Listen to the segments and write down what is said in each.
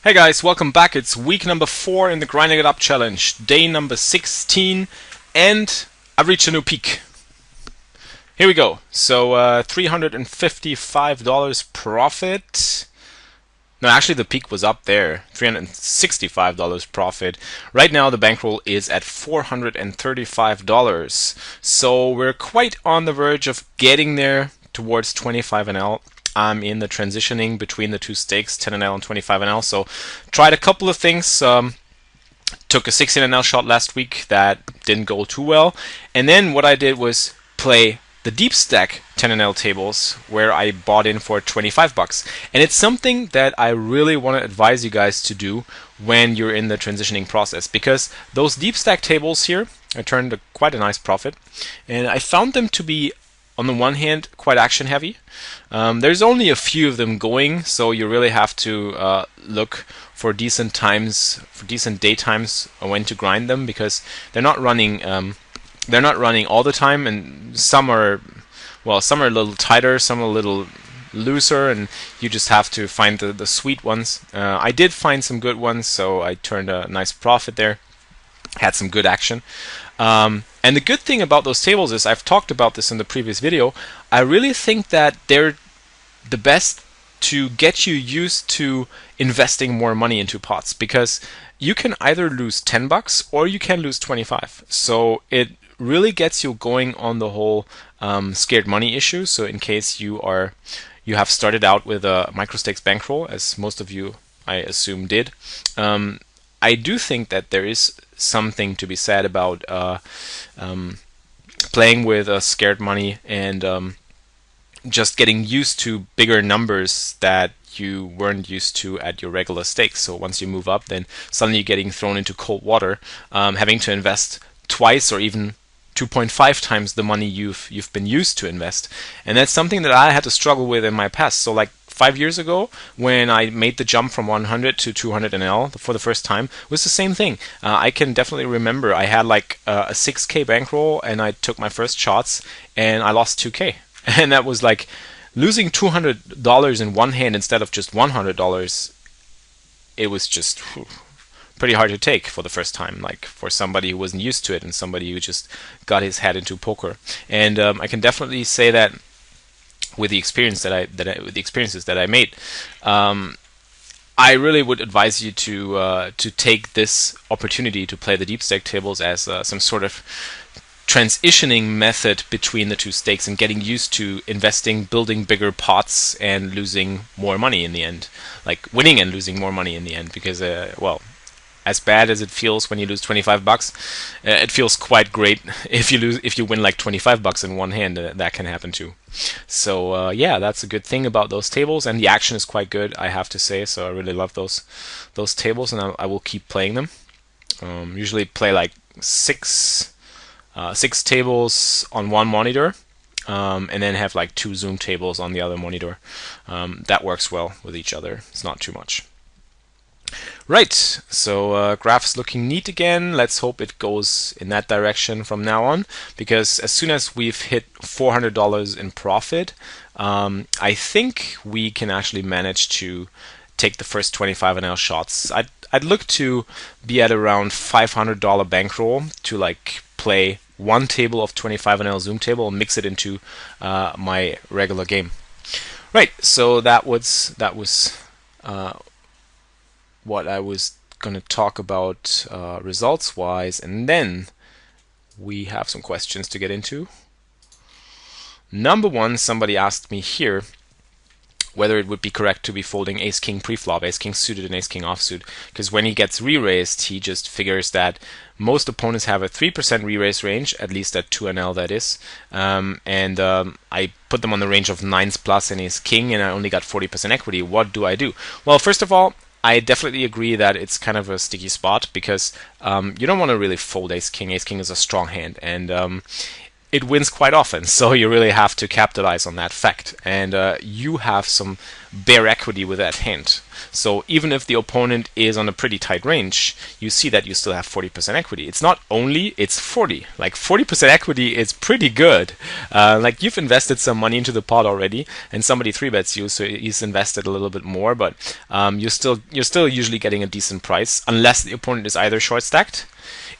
Hey guys, welcome back. It's week number 4 in the Grinding It Up Challenge, day number 16, and I've reached a new peak. Here we go. So $355 profit. No, actually the peak was up there, $365 profit. Right now the bankroll is at $435. So we're quite on the verge of getting there towards 25 NL. I'm in the transitioning between the two stakes, 10 NL and 25 NL. So tried a couple of things. Took a 16 NL shot last week that didn't go too well. And then what I did was play the deep stack 10 NL tables where I bought in for 25 bucks. And it's something that I really want to advise you guys to do when you're in the transitioning process, because those deep stack tables here, I turned quite a nice profit, and I found them to be, on the one hand, quite action heavy. There's only a few of them going, so you really have to look for decent times, for decent day times when to grind them, because they're not running all the time, and some are a little tighter, some are a little looser, and you just have to find the sweet ones. I did find some good ones, so I turned a nice profit there. Had some good action. And the good thing about those tables is, I've talked about this in the previous video, I really think that they're the best to get you used to investing more money into pots, because you can either lose 10 bucks or you can lose 25. So it really gets you going on the whole scared money issue. So in case you have started out with a micro stakes bankroll, as most of you I assume did, I do think that there is something to be said about playing with scared money and just getting used to bigger numbers that you weren't used to at your regular stakes. So once you move up, then suddenly you're getting thrown into cold water, having to invest twice or even 2.5 times the money you've been used to invest. And that's something that I had to struggle with in my past. So like 5 years ago, when I made the jump from 100 to 200 NL for the first time, was the same thing. I can definitely remember I had like a 6K bankroll, and I took my first shots and I lost 2K. And that was like losing $200 in one hand instead of just $100. It was just pretty hard to take for the first time, like for somebody who wasn't used to it and somebody who just got his head into poker. And I can definitely say that with the experiences that I made, I really would advise you to take this opportunity to play the deep stack tables as some sort of transitioning method between the two stakes and getting used to investing, building bigger pots, and losing more money in the end, like winning and losing more money in the end. Because well, as bad as it feels when you lose 25 bucks, it feels quite great if you win like 25 bucks in one hand. That can happen too. So yeah, that's a good thing about those tables, and the action is quite good, I have to say. So I really love those tables, and I will keep playing them. Usually play like six tables on one monitor, and then have like 2 Zoom tables on the other monitor. That works well with each other. It's not too much. Right, so graph's looking neat again. Let's hope it goes in that direction from now on, because as soon as we've hit $400 in profit, I think we can actually manage to take the first 25 NL shots. I'd look to be at around $500 bankroll to like play one table of 25 NL Zoom table and mix it into my regular game. Right, so that was what I was going to talk about results wise, and then we have some questions to get into. Number one, somebody asked me here whether it would be correct to be folding ace-king preflop, ace-king suited and ace-king offsuit, because when he gets re-raised, he just figures that most opponents have a 3% re-raise range, at least at 2 NL that is, and I put them on the range of 9s plus and ace-king, and I only got 40% equity. What do I do? Well, first of all, I definitely agree that it's kind of a sticky spot, because you don't want to really fold ace-king. Ace-king is a strong hand, and it wins quite often. So you really have to capitalize on that fact. And you have some bare equity with that hand. So even if the opponent is on a pretty tight range, you see that you still have 40% equity. It's not only, it's 40. Like 40% equity is pretty good. Like you've invested some money into the pot already, and somebody 3-bets you, so he's invested a little bit more, but you're still usually getting a decent price, unless the opponent is either short stacked,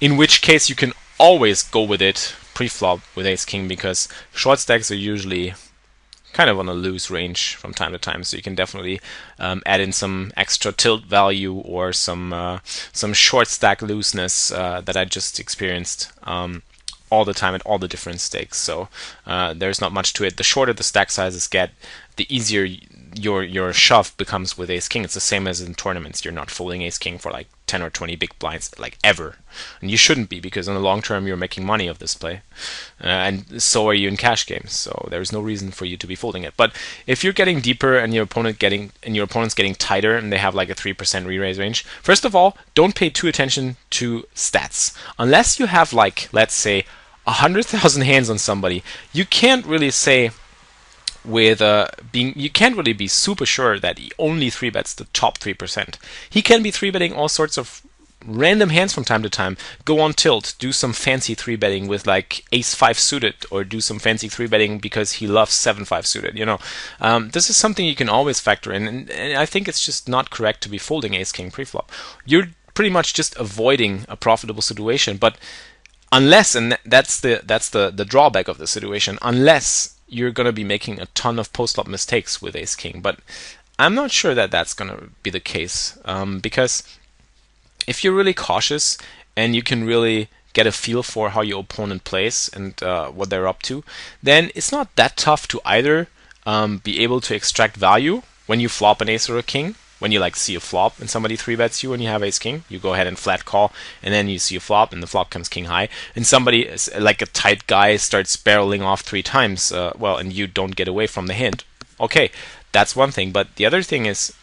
in which case you can always go with it pre-flop with ace king, because short stacks are usually kind of on a loose range from time to time, so you can definitely add in some extra tilt value or some short stack looseness that I just experienced all the time at all the different stakes. So there's not much to it. The shorter the stack sizes get, the easier your shove becomes with ace king. It's the same as in tournaments. You're not folding ace king for like 10 or 20 big blinds like ever, and you shouldn't be, because in the long term you're making money of this play, and so are you in cash games. So there's no reason for you to be folding it. But if you're getting deeper and your opponent's getting tighter and they have like a 3% re-raise range, first of all, don't pay too attention to stats unless you have, like, let's say 100,000 hands on somebody. You can't really say with you can't really be super sure that he only 3-bets the top 3%. He can be 3-betting all sorts of random hands from time to time, go on tilt, do some fancy 3-betting with like ace-5 suited, or do some fancy 3-betting because he loves 7-5 suited. This is something you can always factor in, and I think it's just not correct to be folding ace-king pre-flop. You're pretty much just avoiding a profitable situation, but unless, and that's the drawback of the situation, unless you're going to be making a ton of post-flop mistakes with ace-king. But I'm not sure that that's going to be the case, because if you're really cautious and you can really get a feel for how your opponent plays and what they're up to, then it's not that tough to either be able to extract value when you flop an ace or a king. When you like see a flop and somebody 3-bets you and you have ace king, you go ahead and flat call, and then you see a flop and the flop comes king high, and somebody like a tight guy starts barreling off 3 times, and you don't get away from the hand. Okay, that's one thing, but the other thing is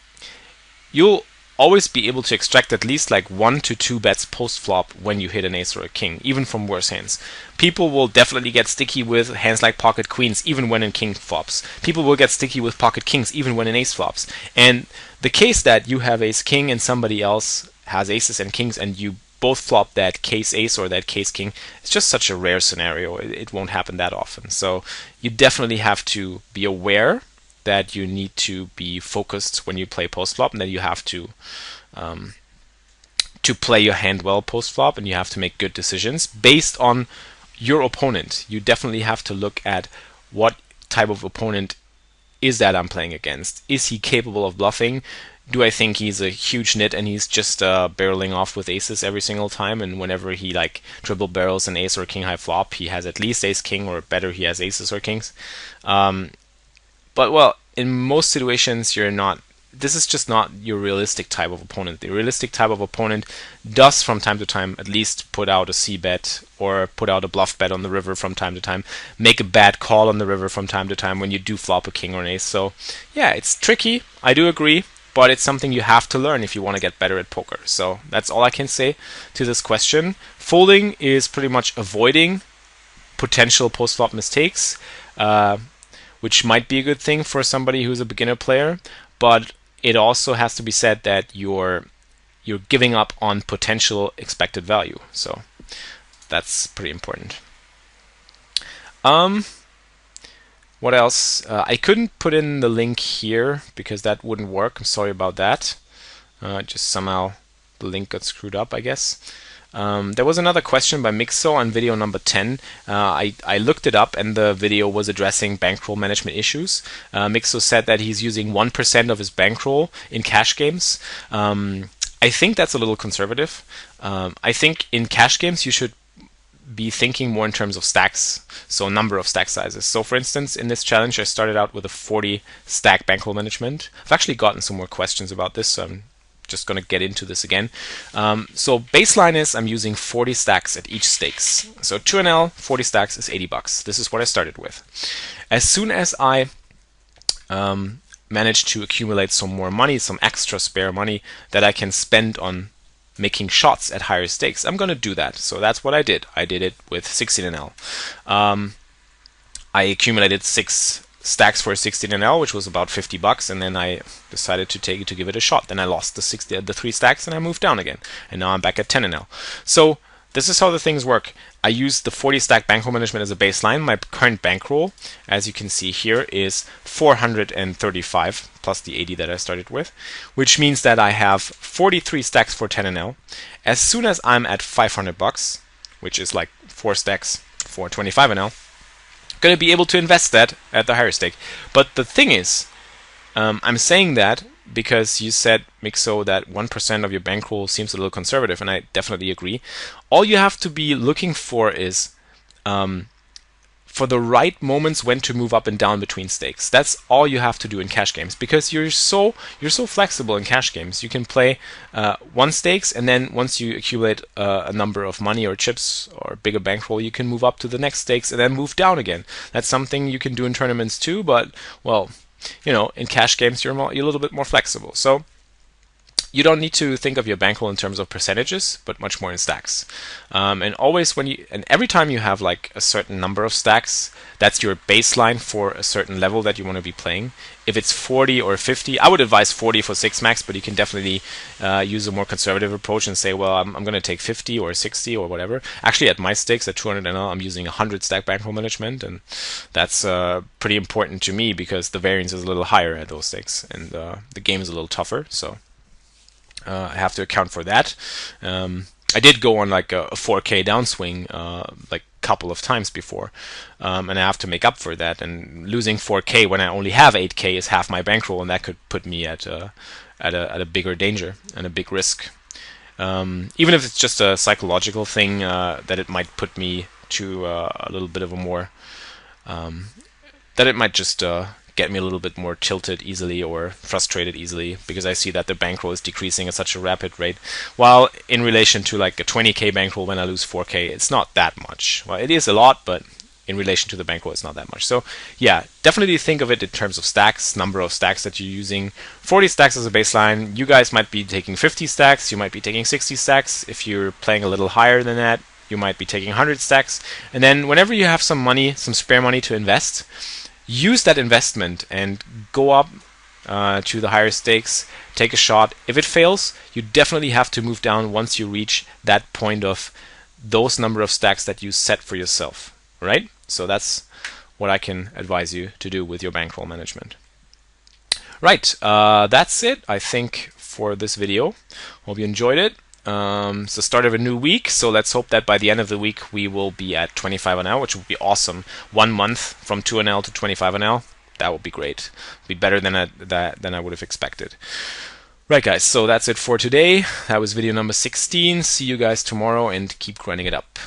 you'll always be able to extract at least like 1 to 2 bets post-flop when you hit an ace or a king, even from worse hands. People will definitely get sticky with hands like pocket queens, even when in king flops. People will get sticky with pocket kings, even when in ace flops. And the case that you have ace king and somebody else has aces and kings, and you both flop that case ace or that case king, it's just such a rare scenario. It won't happen that often. So you definitely have to be aware that you need to be focused when you play post-flop, and that you have to play your hand well post-flop, and you have to make good decisions based on your opponent. You definitely have to look at what type of opponent is that I'm playing against. Is he capable of bluffing? Do I think he's a huge nit and he's just barreling off with aces every single time, and whenever he like triple barrels an ace or king high flop, he has at least ace king, or better, he has aces or kings? But well, in most situations, this is just not your realistic type of opponent. The realistic type of opponent does from time to time at least put out a c-bet or put out a bluff bet on the river from time to time, make a bad call on the river from time to time when you do flop a king or an ace. So yeah, it's tricky, I do agree, but it's something you have to learn if you want to get better at poker. So that's all I can say to this question. Folding is pretty much avoiding potential post-flop mistakes, which might be a good thing for somebody who's a beginner player, but it also has to be said that you're giving up on potential expected value. So that's pretty important. What else? I couldn't put in the link here because that wouldn't work. I'm sorry about that. Just somehow the link got screwed up, I guess. There was another question by Mixo on video number 10. I looked it up, and the video was addressing bankroll management issues. Mixo said that he's using 1% of his bankroll in cash games. I think that's a little conservative. I think in cash games you should be thinking more in terms of stacks, so number of stack sizes. So for instance, in this challenge I started out with a 40 stack bankroll management. I've actually gotten some more questions about this, so I'm just going to get into this again. So baseline is I'm using 40 stacks at each stakes. So 2NL, 40 stacks is $80. This is what I started with. As soon as I managed to accumulate some more money, some extra spare money that I can spend on making shots at higher stakes, I'm going to do that. So that's what I did. I did it with 16NL. I accumulated 6 stacks for 16 NL, which was about $50, and then I decided to give it a shot. Then I lost the 3 stacks, and I moved down again, and now I'm back at 10 NL. So this is how the things work. I use the 40 stack bankroll management as a baseline. My current bankroll, as you can see here, is 435 plus the 80 that I started with, which means that I have 43 stacks for 10 NL. As soon as I'm at $500, which is like 4 stacks for 25 NL, going to be able to invest that at the higher stake. But the thing is, I'm saying that because you said, Mixo, that 1% of your bankroll seems a little conservative, and I definitely agree. All you have to be looking for is for the right moments when to move up and down between stakes. That's all you have to do in cash games, because you're so flexible in cash games. You can play 1 stakes, and then once you accumulate a number of money or chips or bigger bankroll, you can move up to the next stakes and then move down again. That's something you can do in tournaments too, but well, you know, in cash games you're a little bit more flexible. So you don't need to think of your bankroll in terms of percentages, but much more in stacks. And always every time you have like a certain number of stacks, that's your baseline for a certain level that you want to be playing. If it's 40 or 50, I would advise 40 for 6 max, but you can definitely use a more conservative approach and say, well, I'm going to take 50 or 60 or whatever. Actually, at my stakes at 200 NL, I'm using 100 stack bankroll management, and that's pretty important to me because the variance is a little higher at those stakes, and the game is a little tougher. So I have to account for that. I did go on like a 4K downswing like a couple of times before, and I have to make up for that. And losing 4K when I only have 8K is half my bankroll, and that could put me at a bigger danger and a big risk. Even if it's just a psychological thing, that it might put me to a little bit of a more that it might just get me a little bit more tilted easily or frustrated easily, because I see that the bankroll is decreasing at such a rapid rate. While in relation to like a 20K bankroll, when I lose 4K, it's not that much. Well, it is a lot, but in relation to the bankroll, it's not that much. So yeah, definitely think of it in terms of stacks, number of stacks that you're using. 40 stacks as a baseline. You guys might be taking 50 stacks, you might be taking 60 stacks. If you're playing a little higher than that, you might be taking 100 stacks. And then whenever you have some money, some spare money to invest, use that investment and go up to the higher stakes, take a shot. If it fails, you definitely have to move down once you reach that point of those number of stacks that you set for yourself, right? So that's what I can advise you to do with your bankroll management. Right, that's it, I think, for this video. Hope you enjoyed it. It's the start of a new week, so let's hope that by the end of the week we will be at 25 NL, which would be awesome. 1 month from 2 NL to 25 NL, that would be great. Be better than I would have expected. Right, guys, so that's it for today. That was video number 16. See you guys tomorrow, and keep grinding it up.